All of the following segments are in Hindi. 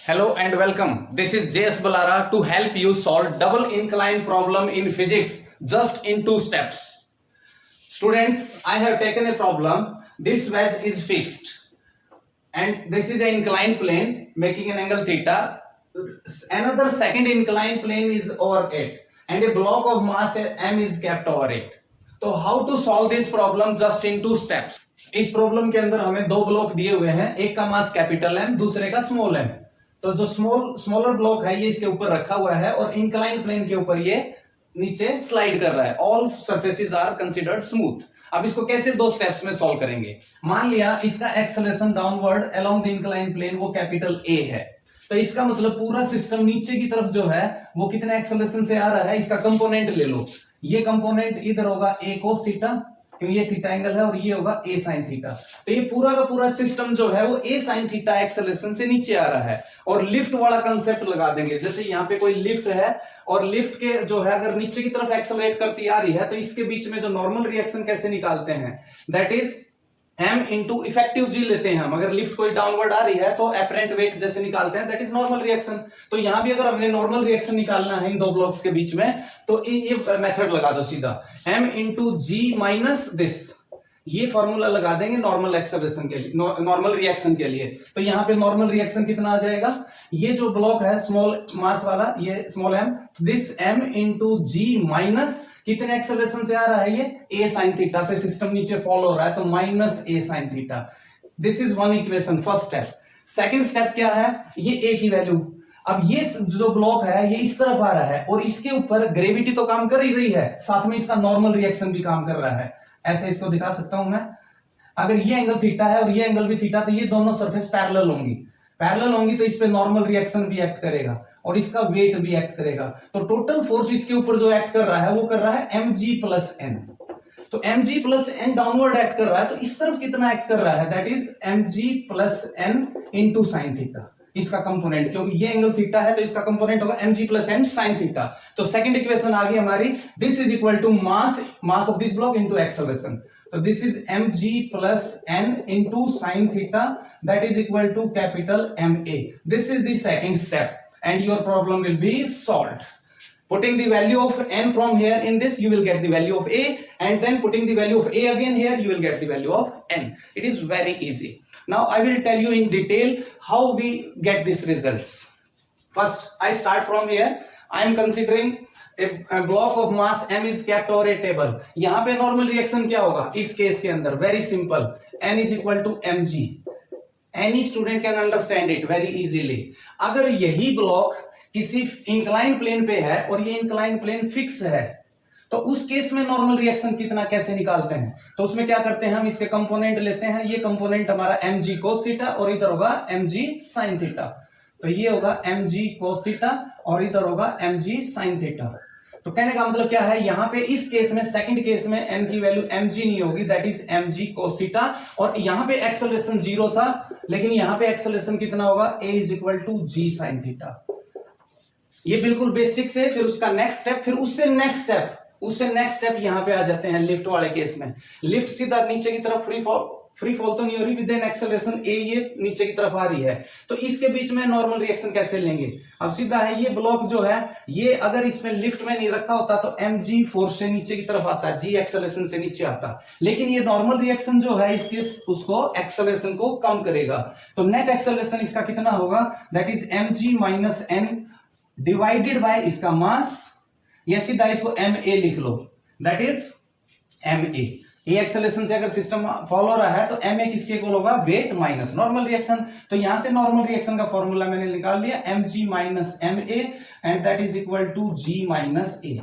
Hello and welcome. This is JS Balara to help you solve double incline problem in physics just in 2 steps. Students, I have taken a problem. This wedge is fixed and this is an inclined plane making an angle theta. Another second inclined plane is over it and a block of mass m is kept over it. So how to solve this problem just in 2 steps? इस प्रॉब्लम के अंदर हमें दो ब्लॉक दिए हुए हैं, एक का मास कैपिटल एम, दूसरे का स्मॉल एम। तो जो स्मॉलर ब्लॉक है ये इसके ऊपर रखा हुआ है और इंक्लाइन प्लेन के ऊपर ये नीचे स्लाइड कर रहा है। All surfaces are considered smooth. अब इसको कैसे 2 स्टेप्स में सॉल्व करेंगे? मान लिया इसका acceleration downward along the incline plane वो कैपिटल ए है, तो इसका मतलब पूरा सिस्टम नीचे की तरफ जो है वो कितने एक्सेलरेशन से आ रहा है, इसका कंपोनेंट ले लो। ये कंपोनेंट इधर होगा ए कोस थीटा, क्योंकि ये थीटा एंगल है, और ये होगा ए साइन थीटा। तो ये पूरा का पूरा सिस्टम जो है वो ए साइन थीटा एक्सेलरेशन से नीचे आ रहा है। और लिफ्ट वाला कंसेप्ट लगा देंगे, जैसे यहाँ पे कोई लिफ्ट है और लिफ्ट के जो है अगर नीचे की तरफ एक्सेलरेट करती आ रही है तो इसके बीच में जो नॉर्मल रिएक्शन कैसे निकालते हैं, that is m into effective g लेते हैं हम। अगर लिफ्ट कोई डाउनवर्ड आ रही है तो एपरेंट वेट जैसे निकालते हैं, दैट इज नॉर्मल रिएक्शन। तो यहां भी अगर हमने नॉर्मल रिएक्शन निकालना है इन दो ब्लॉक्स के बीच में तो ये मेथड लगा दो सीधा, m into g minus this, ये फॉर्मूला लगा देंगे नॉर्मल एक्सेलरेशन के लिए, नॉर्मल रिएक्शन के लिए। तो यहाँ पे नॉर्मल रिएक्शन कितना आ जाएगा, ये जो ब्लॉक है स्मॉल मास वाला ये small m, this m into g minus कितने एक्सेलरेशन से आ रहा है, ये a साइन थीटा से सिस्टम नीचे फॉलो हो रहा है, तो minus a sine theta. This is one equation, first step. Second step क्या है, ये a की वैल्यू। अब ये जो ब्लॉक है ये इस तरफ आ रहा है और इसके ऊपर ग्रेविटी तो काम कर ही रही है, साथ में इसका नॉर्मल रिएक्शन भी काम कर रहा है। ऐसे इसको दिखा सकता हूं मैं, अगर ये एंगल थीटा है और ये एंगल भी थीटा, तो ये दोनों सरफेस पैरेलल होंगी तो इस पे नॉर्मल रिएक्शन भी एक्ट करेगा और इसका वेट भी एक्ट करेगा। तो टोटल फोर्स इसके ऊपर जो एक्ट कर रहा है वो कर रहा है mg प्लस n। तो mg plus n downward act कर रहा है, तो इस तरफ कितना एक्ट कर रहा है, that is mg plus n into sine theta, इसका कंपोनेंट। क्योंकि ये एंगल थीटा है तो इसका कंपोनेंट होगा mg plus n sine theta. तो सेकंड इक्वेशन आ गई हमारी, this is equal to mass of this block into acceleration. तो this is mg plus n into sine theta, that is equal to capital ma। This is the second step and your problem will be solved. Putting the value of n from here in this, you will get the value of a, and then putting the value of a again here, you will get the value of n. It is very easy. Now I will tell you in detail how we get these results. First, I start from here. I am considering a block of mass m is kept over a table. यहाँ पे normal reaction क्या होगा इस केस के अंदर? Very simple. n is equal to mg. Any student can understand it very easily. अगर यही ब्लॉक किसी इंक्लाइन प्लेन पे है और ये इंक्लाइन प्लेन फिक्स है, तो उस केस में नॉर्मल रिएक्शन कितना कैसे निकालते हैं? तो उसमें क्या करते हैं, हम इसके कंपोनेंट लेते हैं। ये कंपोनेंट हमारा mg cos थीटा और इधर होगा mg sin थीटा। तो ये होगा mg cos थीटा और इधर होगा mg sin थीटा। तो कहने का मतलब क्या है, यहाँ पे इस केस में सेकंड केस में n की वैल्यू mg नहीं होगी, that is mg cos theta. और यहाँ पे एक्सेलरेशन 0 था, लेकिन यहाँ पे एक्सेलरेशन कितना होगा, a is equal to g sin theta. ये बिल्कुल बेसिक से फिर उसका नेक्स्ट स्टेप, फिर उससे नेक्स्ट स्टेप यहाँ पे आ जाते हैं लिफ्ट वाले केस में। लिफ्ट सीधा नीचे की तरफ फ्री फॉल तो नहीं हो रही, विद एन एक्सेलरेशन a ये नीचे की तरफ आ रही है, तो इसके बीच में नॉर्मल रिएक्शन कैसे लेंगे? अब सीधा है, ये ब्लॉक जो है ये अगर इसमें लिफ्ट में नहीं रखा होता तो mg फोर्स से नीचे की तरफ आता है, g एक्सेलरेशन से नीचे आता, लेकिन ये नॉर्मल रिएक्शन जो है इसके उसको एक्सेलरेशन को कम करेगा। तो नेट एक्सेलरेशन इसका कितना होगा, that is mg minus n divided by इसका मास, या सीधा इसको ma लिख लो, दैट इज ma। ये एक्सेलरेशन से अगर सिस्टम फॉलो रहा है तो ma किसके इक्वल होगा, वेट माइनस नॉर्मल रिएक्शन। तो यहां से नॉर्मल रिएक्शन का फॉर्मूला मैंने निकाल लिया, mg minus ma and that is equal to g minus a।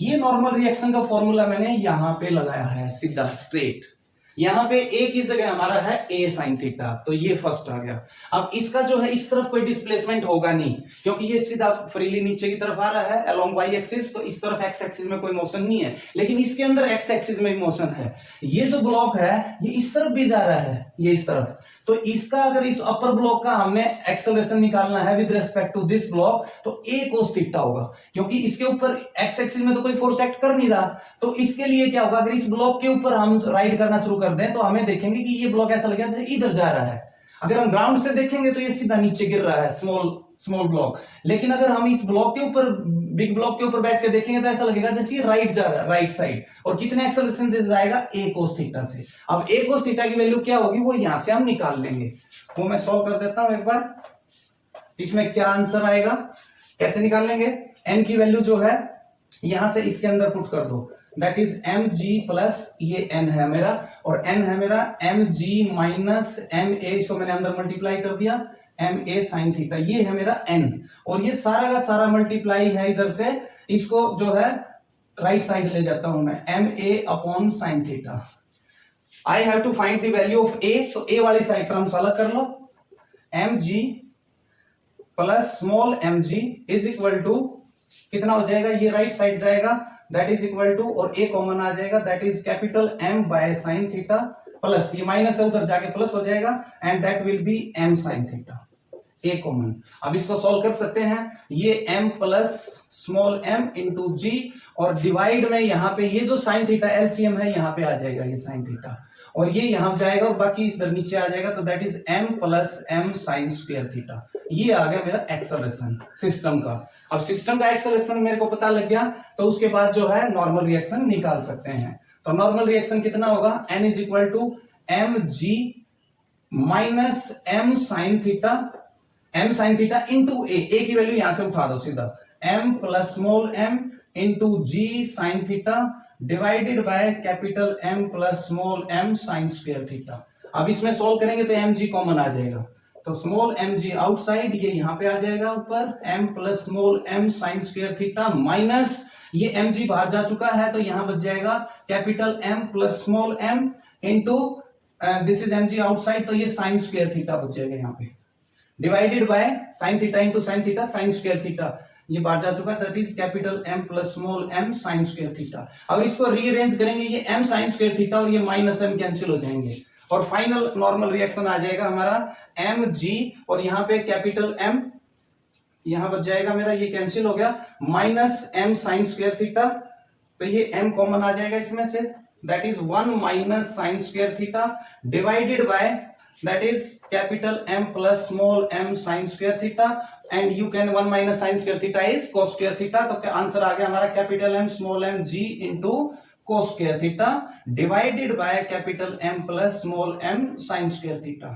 ये नॉर्मल रिएक्शन का फॉर्मूला मैंने यहां पे लगाया है सीधा स्ट्रेट। यहां पे a की जगह हमारा है a साइन थीटा, तो ये फर्स्ट आ गया। अब इसका जो है इस तरफ कोई डिस्प्लेसमेंट होगा नहीं, क्योंकि ये सीधा फ्रीली नीचे की तरफ आ रहा है अलोंग y एक्सिस, तो इस तरफ x एक्सिस में कोई मोशन नहीं है, लेकिन इसके अंदर x एक्सिस में मोशन है। ये जो ब्लॉक है ये इस तरफ भी जा रहा है, ये इस तरफ, तो इसका अगर इस अपर ब्लॉक का हमने एक्सेलरेशन निकालना है with respect to this block, तो a cos थीटा होगा, क्योंकि इसके ऊपर x एक्सिस में तो कोई फोर्स एक्ट कर नहीं रहा। तो इसके लिए क्या होगा, अगर इस ब्लॉक के ऊपर हम राइड करना शुरू कर दें तो हमें देखेंगे कि ये ब्लॉक ऐसा लगेगा जैसे इधर जा रहा है। अगर हम ग्राउंड से देखेंगे तो ये सीधा नीचे गिर रहा है, स्मॉल ब्लॉक। लेकिन अगर हम इस ब्लॉक के ऊपर, बिग ब्लॉक के ऊपर बैठ के देखेंगे तो ऐसा लगेगा जैसे ये राइट जा रहा है, राइट साइड। और कितने एक्सेलरेशन से जाएगा, a cos थीटा से। अब a cos थीटा की वैल्यू क्या होगी वो यहां से हम निकाल लेंगे। वो मैं सॉल्व कर देता हूं एक बार। इसमें क्या आंसर आएगा, कैसे निकाल लेंगे, n की वैल्यू जो है यहां से इसके अंदर पुट कर दो, दैट इज mg प्लस ये n है मेरा, और n है मेरा mg माइनस ma, इसको मैंने अंदर मल्टीप्लाई कर दिया, ma साइन थीटा, ये है मेरा n। और ये सारा का सारा मल्टीप्लाई है इधर से, इसको जो है राइट साइड ले जाता हूं मैं, ma upon sine theta. I have to find the value of a, तो a वाली साइड पर हम अलग कर लो, mg plus small mg is equal to कितना हो जाएगा, ये राइट साइड जाएगा, दैट इज इक्वल टू, और a कॉमन आ जाएगा, that is capital M by sine theta, plus ये माइनस है उधर जाके प्लस हो जाएगा, and that will be M sine theta, a common. अब इसको सॉल्व कर सकते हैं, ये m plus small m into G, और डिवाइड में यहाँ पे ये जो साइन थीटा एलसीएम है यहाँ पे आ जाएगा ये साइन थीटा, और ये यहां जाएगा और बाकी इधर नीचे आ जाएगा, तो that is m plus m sine square theta. ये आ गया मेरा एक्सेलरेशन सिस्टम का। अब सिस्टम का एक्सेलरेशन मेरे को पता लग गया, तो उसके बाद जो है नॉर्मल रिएक्शन निकाल सकते हैं। तो नॉर्मल रिएक्शन कितना होगा, n is equal to mg minus m sine theta into a की वैल्यू यहां से उठा दो सीधा, m plus small m into g sine theta divided by capital M plus small m sine square theta. अब इसमें सोल्व करेंगे तो mg कॉमन आ जाएगा, तो स्मॉल mg आउटसाइड, ये यहां पे आ जाएगा ऊपर, m plus small m sine square theta minus ये mg बाहर जा चुका है, तो यहां बच जाएगा capital M plus small m into this is mg outside, तो ये साइन स्क्वायर थीटा बच जाएगा यहाँ पे, divided by sine theta into sine theta sine square theta, ये बाहर जा चुका, that is capital M plus small m sine square theta. अगर इसको रीअरेंज करेंगे, ये m साइन स्क्वायर थीटा और ये माइनस m कैंसिल हो जाएंगे, और फाइनल नॉर्मल रिएक्शन आ जाएगा हमारा mg, और यहाँ पे कैपिटल M यहां बच जाएगा मेरा, ये कैंसिल हो गया, minus m sine square theta, तो ये m कॉमन आ जाएगा इसमें से, that is 1 minus sign square theta divided bye that is capital M plus small m sin square theta, and you can 1 minus sin square theta is cos square theta, तो आंसर आ गया हमारा capital M small m g into cos square theta divided by capital M plus small m sin square theta।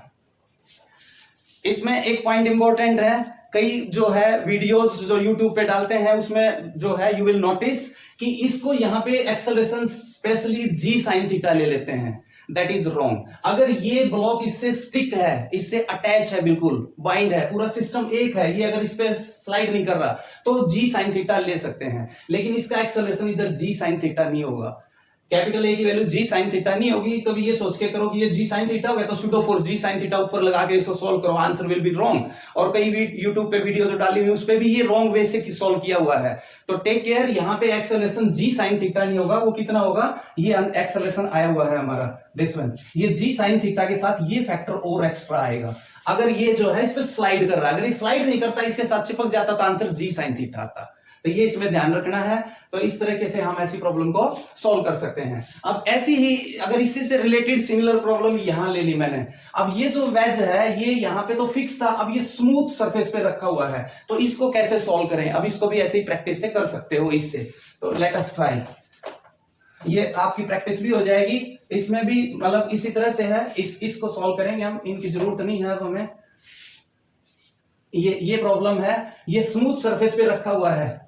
इसमें एक पॉइंट इंपॉर्टेंट है, कई जो है वीडियोस जो YouTube पे डालते हैं उसमें जो है यू विल नोटिस कि इसको यहाँ पे acceleration specially g sin theta ले लेते हैं, दैट इज रॉन्ग। अगर ये ब्लॉक इससे स्टिक है, इससे अटैच है, बिल्कुल बाइंड है, पूरा सिस्टम एक है, ये अगर इस पे स्लाइड नहीं कर रहा तो जी साइन थीटा ले सकते हैं, लेकिन इसका एक्सेलरेशन इधर जी साइन थीटा नहीं होगा, कैपिटल ए की वैल्यू जी साइन थीटा नहीं होगी। कभी ये सोच के करो कि ये जी साइन थीटा हो गया तो pseudo for g sine theta ऊपर लगा के इसको सॉल्व करो, आंसर विल बी रॉन्ग। और कई भी यूट्यूब पे वीडियो जो डाली हुई उस पे भी ये रॉन्ग वे से सॉल्व किया हुआ है, तो टेक केयर, यहाँ पे एक्सेलरेशन जी साइन थीटा नहीं होगा, वो कितना होगा, ये एक्सेलरेशन आया हुआ है हमारा दिस वन, ये जी साइन थीटा के साथ ये फैक्टर और एक्स्ट्रा आएगा। अगर ये जो है इस पे स्लाइड कर रहा है, अगर ये स्लाइड नहीं करता, इसके साथ चिपक जाता तो आंसर जी साइन थीटा आता, तो ये इसमें ध्यान रखना है। तो इस तरीके से हम ऐसी प्रॉब्लम को सॉल्व कर सकते हैं। अब ऐसी ही अगर इसी से रिलेटेड सिमिलर प्रॉब्लम यहां ले ली मैंने, अब ये जो वेज है ये यहां पे तो फिक्स था, अब ये स्मूथ सरफेस पे रखा हुआ है, तो इसको कैसे सॉल्व करें। अब इसको भी ऐसे ही प्रैक्टिस से कर सकते हो इससे, तो लेट अस ट्राई, ये आपकी प्रैक्टिस भी हो जाएगी, इसमें भी मतलब इसी तरह से है, इसको सॉल्व करेंगे हम, इनकी जरूरत नहीं है अब हमें। ये प्रॉब्लम है, ये स्मूथ सरफेस पे रखा हुआ है,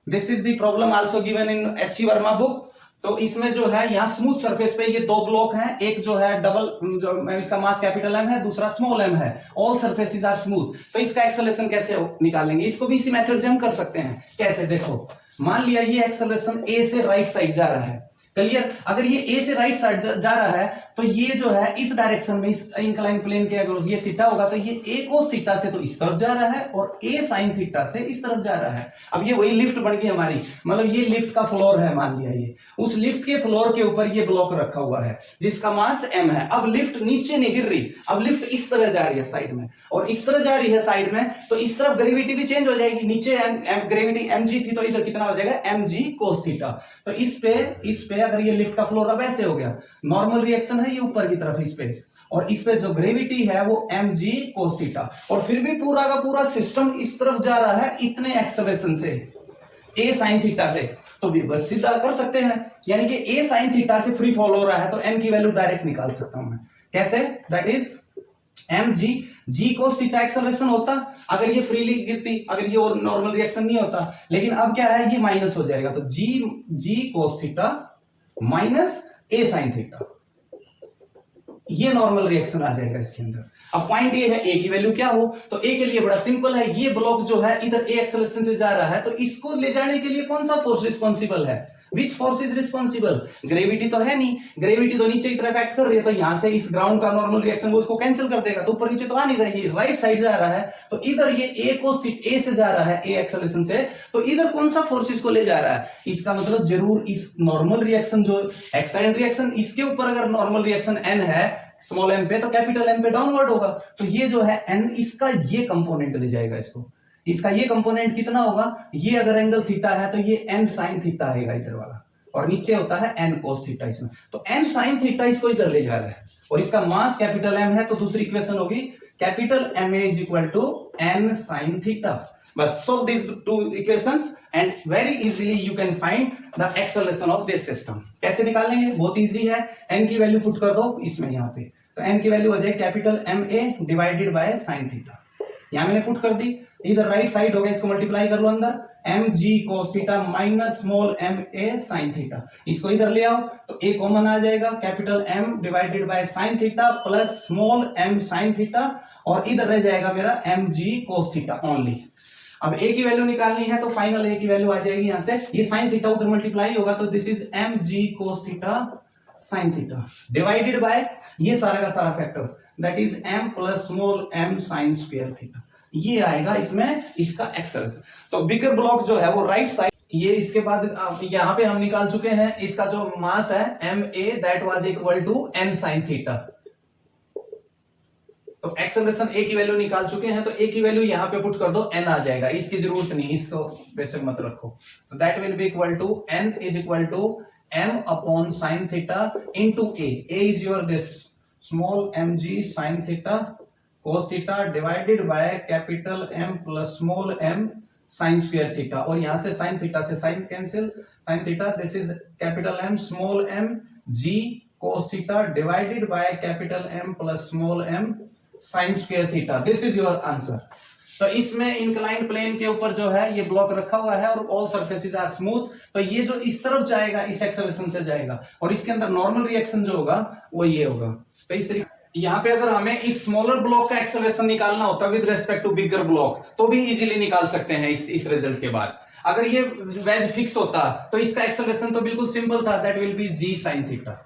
this is the problem also given in H C. Verma book. तो इसमें जो है यहाँ स्मूथ सरफेस पे ये दो ब्लॉक हैं, एक जो है डबल, जो इसका मास कैपिटल एम है, दूसरा स्मॉल एम है, ऑल सरफेसेस आर स्मूथ। तो इसका एक्सेलरेशन कैसे निकालेंगे, इसको भी इसी मेथड से हम कर सकते हैं। कैसे, देखो, मान लिया ये एक्सेलरेशन ए से राइट साइड जा रहा है, क्लियर। अगर ये ए से राइट साइड जा रहा है तो ये जो है इस डायरेक्शन में, इस इंक्लाइन प्लेन के अगर ये थीटा होगा तो ये ए कोस थीटा से तो इस तरफ जा रहा है और ए साइन थीटा से इस तरफ जा रहा है। अब ये वही लिफ्ट बन गई हमारी, मतलब ये लिफ्ट का फ्लोर है, मान लिया ये उस लिफ्ट के फ्लोर के ऊपर ये ब्लॉक रखा हुआ है जिसका मास एम है। अब लिफ्ट नीचे नहीं गिर रही, अब लिफ्ट इस तरह जा रही है साइड में, और इस तरह जा रही है साइड में, तो इस तरफ ग्रेविटी भी चेंज हो जाएगी। नीचे ग्रेविटी mg थी तो इधर कितना हो जाएगा, mg cos थीटा। तो इस पे अगर ये लिफ्ट का फ्लोर अब ऐसे हो गया, नॉर्मल रिएक्शन है ये ऊपर की तरफ इस पे, और इस पे जो ग्रेविटी है वो mg cos थीटा, और फिर भी पूरा का पूरा सिस्टम इस तरफ जा रहा है इतने एक्सेलरेशन से a sin थीटा से, तो भी बस सीधा कर सकते हैं, यानी कि a sin थीटा से फ्री फॉल हो रहा है तो n की वैल्यू डायरेक्ट निकाल सकता हूं मैं। कैसे? That is mg g cos theta acceleration होता अगर ये फ्रीली गिरती, अगर ये और नॉर्मल रिएक्शन नहीं होता, लेकिन अब क्या है, ये माइनस हो जाएगा, तो g cos theta minus a sin theta, ये नॉर्मल रिएक्शन आ जाएगा इसके अंदर। अब पॉइंट ये है a की वैल्यू क्या हो, तो a के लिए बड़ा सिंपल है, ये ब्लॉक जो है इधर a एक्सेलरेशन से जा रहा है, तो इसको ले जाने के लिए कौन सा फोर्स रिस्पॉन्सिबल है? Which force is responsible? Gravity तो है नहीं, ग्रेविटी तो नीचे की तरफ एक्ट कर रही है, तो यहां से इस ग्राउंड का नॉर्मल रिएक्शन वो इसको कैंसिल कर देगा, तो ऊपर नीचे तो आ नहीं रही, राइट साइड जा रहा है, तो इधर ये a cos थीटा a से जा रहा है, a एक्सेलरेशन से, तो इधर कौन सा फोर्स इसको ले जा रहा है? इसका मतलब जरूर इस नॉर्मल रिएक्शन जो एक्साइड रिएक्शन, इसके ऊपर अगर नॉर्मल रिएक्शन n है स्मॉल m पे, तो कैपिटल M पे डाउनवर्ड होगा, तो ये जो है n, इसका ये कंपोनेंट ले जाएगा इसको, इसका ये कंपोनेंट कितना होगा, ये अगर एंगल थीटा है तो ये n sin थीटा आएगा इधर वाला, और नीचे होता है n cos थीटा इसमें, तो n sin थीटा इसको इधर ले जा रहा है, और इसका मास कैपिटल M है, तो दूसरी इक्वेशन होगी capital Ma is equal to n sin theta. बस solve these two equations and very easily you can find the acceleration of this system। कैसे निकालेंगे? बहुत इजी है, n की वैल्यू पुट कर दो इसमें यहाँ पे, तो n की वैल्यू हो जाए capital Ma divided by sin theta, यहाँ मैंने पुट कर दी, इधर राइट साइड हो गया, इसको मल्टीप्लाई कर लो अंदर, mg cos theta minus small ma sin theta, इसको इधर ले आओ तो a कॉमन आ जाएगा, capital M divided by sin theta plus small m sin theta, और इधर रह जाएगा मेरा mg cos थीटा ओनली। अब a की वैल्यू निकालनी है तो फाइनल a की वैल्यू आ जाएगी यहां से, ये sin थीटा उधर मल्टीप्लाई होगा, तो this is mg cos theta sin theta divided bye ये सारा का सारा factor, that is m plus small m sin square theta, ये आएगा इसमें इसका एक्सेलरेशन। तो बिगर ब्लॉक जो है वो राइट साइड, ये इसके बाद यहां पे हम निकाल चुके हैं इसका जो मास है ma, that was equal to n sin theta, तो एक्सेलरेशन a की वैल्यू निकाल चुके हैं, तो a की वैल्यू यहां पे पुट कर दो, n आ जाएगा, इसकी जरूरत नहीं, इसको बेशक मत रखो, तो that will be equal to n is equal to m upon sin theta into a is your this small mg sin theta cos theta divided by capital M plus small m sin square theta, और यहां से sin थीटा से sin cancel, sin theta, this is capital M small m g cos theta divided by capital M plus small m sin square theta, this is your answer. तो इसमें इंक्लाइंड प्लेन के ऊपर जो है ये ब्लॉक रखा हुआ है और ऑल सरफेसेस आर स्मूथ, तो ये जो इस तरफ जाएगा इस एक्सेलरेशन से जाएगा, और इसके अंदर नॉर्मल रिएक्शन जो होगा वो ये होगा। तो इस तरीके यहाँ पे अगर हमें इस स्मॉलर ब्लॉक का एक्सेलरेशन निकालना होता with respect to bigger block, तो भी इजीली निकाल सकते हैं इस रिजल्ट के बाद। अगर ये वेज फिक्स होता तो इसका एक्सेलरेशन तो बिल्कुल सिंपल था, that will B g sin theta.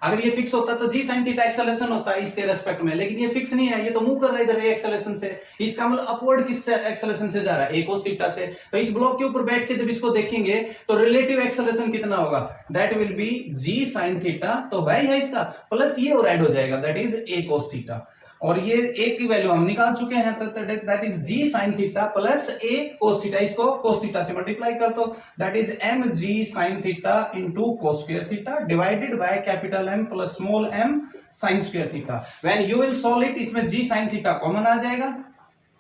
अगर ये फिक्स होता तो g sin थीटा एक्सेलरेशन होता है इसके रेस्पेक्ट में, लेकिन ये फिक्स नहीं है, ये तो मूव कर रहा है इधर a एक्सेलरेशन से, इसका मतलब अपवर्ड किस एक्सेलरेशन से जा रहा है, a cos थीटा से। तो इस ब्लॉक के ऊपर बैठ के जब इसको देखेंगे तो रिलेटिव एक्सेलरेशन कितना होगा, that will B g sin theta, तो वही है इसका, प्लस ये और ऐड हो जाएगा, that is a cos theta, और ये a की वैल्यू हम निकाल चुके हैं, तो that is g sin theta plus a cos theta, इसको cos थीटा से मल्टीप्लाई कर दो, that is mg sin theta into cos square theta divided by capital M plus small m sin square theta. When you will solve it, इसमें g sin थीटा कॉमन आ जाएगा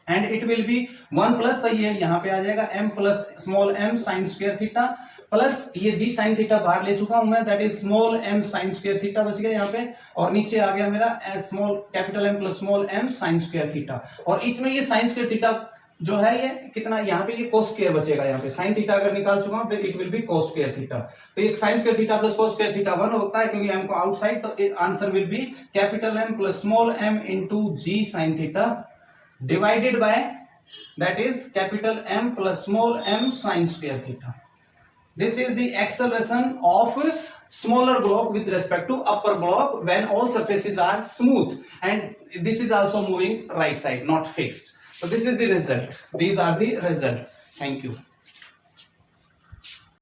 and it will be 1 plus, तो ये यहां पे आ जाएगा m plus small m sin square theta plus ये g sin थीटा बाहर ले चुका हूं मैं, that is small m sin square theta बच गया यहाँ पे, और नीचे आ गया मेरा small capital M plus small m sin square theta, और इसमें ये sin स्क्वायर थीटा जो है ये कितना, यहाँ पे ये cos स्क्वायर बचेगा, यहाँ पे sin थीटा अगर निकाल चुका हूं तो it will be cos square theta, तो ये sin square theta plus cos square theta 1 होता है क्योंकि m को आउटसाइड, तो answer will be capital M plus small m into g sin theta divided by that is capital M plus small m sin square theta. This is the acceleration of smaller block with respect to upper block when all surfaces are smooth, and this is also moving right side, not fixed. So this is the result. These are the result. Thank you.